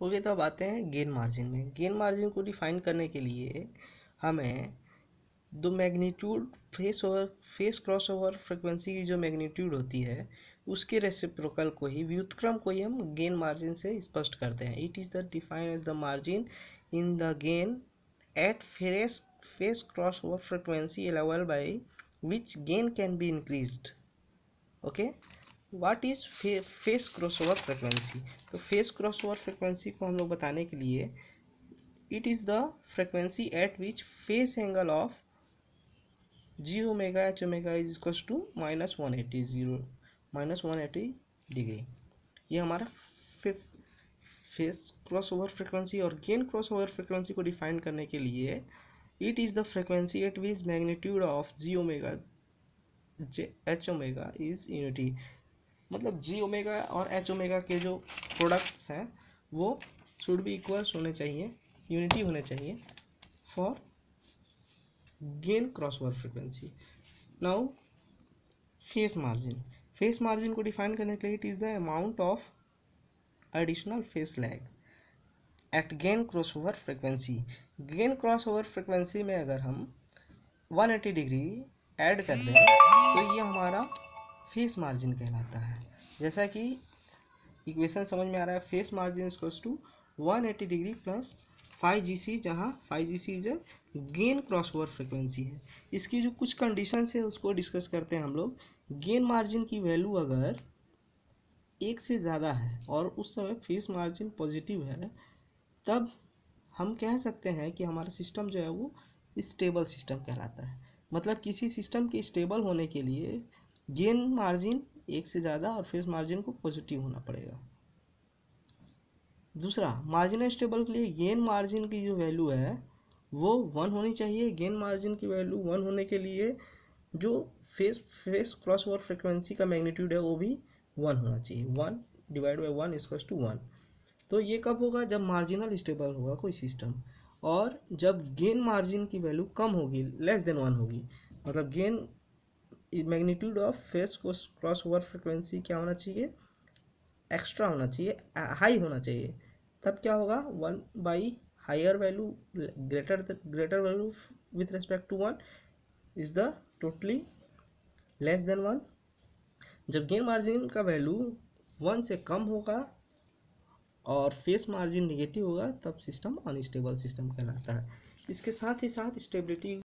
Okay, तो अब आते हैं गेन मार्जिन में। गेन मार्जिन को डिफाइन करने के लिए हमें दो magnitude face cross over frequency की जो मैग्नीट्यूड होती है उसके रेसिप्रोकल को ही, व्युत्क्रम को ही हम गेन मार्जिन से स्पष्ट करते हैं। It is the defined as the margin in the gain at phase cross over frequency level by which gain can be increased. Okay, what is phase crossover frequency? तो phase crossover frequency को हम लोग बताने के लिए, it is the frequency at which phase angle of G omega H omega is equal to -180 degree. ये हमारा phase crossover frequency. और गेन क्रॉसओवर फ्रिक्वेंसी को डिफाइन करने के लिए, it is the frequency at which magnitude of G omega H omega is unity. मतलब G omega और H omega के जो प्रोडक्ट्स हैं वो शुड बी इक्वल्स होने चाहिए, यूनिटी होने चाहिए for gain crossover frequency. Now phase margin को डिफाइन करने के लिए, it is the amount of additional phase lag at gain crossover frequency. Gain crossover frequency में अगर हम 180 डिग्री ऐड कर दें तो ये हमारा फेस मार्जिन कहलाता है। जैसा कि इक्वेशन समझ में आ रहा है, phase margin equals to 180 degree plus 5GC, जहाँ 5GC is gain crossover frequency है। इसकी जो कुछ कंडीशंस है उसको डिस्कस करते हैं हम लोग। गेन मार्जिन की वैल्यू अगर 1 से ज़्यादा है और उस समय फेस मार्जिन पॉजिटिव है, तब हम कह सकते हैं कि हमारा सिस्टम जो है वो स्टेबल सिस्टम कहलाता है। मतलब किसी सिस्टम के स्टेबल होने के लिए गेन मार्जिन 1 से ज़्यादा और फेस मार्जिन को पॉजिटिव होना पड़ेगा। दूसरा, मार्जिनल स्टेबल के लिए गेन मार्जिन की जो वैल्यू है वो 1 होनी चाहिए। गेन मार्जिन की वैल्यू 1 होने के लिए जो फेस क्रॉस ओवर फ्रिक्वेंसी का मैग्नीट्यूड है वो भी 1 होना चाहिए। 1 डिवाइड बाई 1 इक्वल्स टू 1। तो ये कब होगा? जब मार्जिनल स्टेबल होगा कोई सिस्टम, और जब गेन मार्जिन की वैल्यू कम होगी, लेस देन 1 होगी। मतलब gain magnitude of face cross over frequency क्या होना चाहिए? एक्स्ट्रा होना चाहिए, हाई होना चाहिए। तब क्या होगा? 1 by higher value greater value with respect to 1 is the totally less than 1। जब गेन मार्जिन का वैल्यू 1 से कम होगा और फेस मार्जिन निगेटिव होगा, तब सिस्टम अनस्टेबल सिस्टम कहलाता है। इसके साथ ही साथ स्टेबिलिटी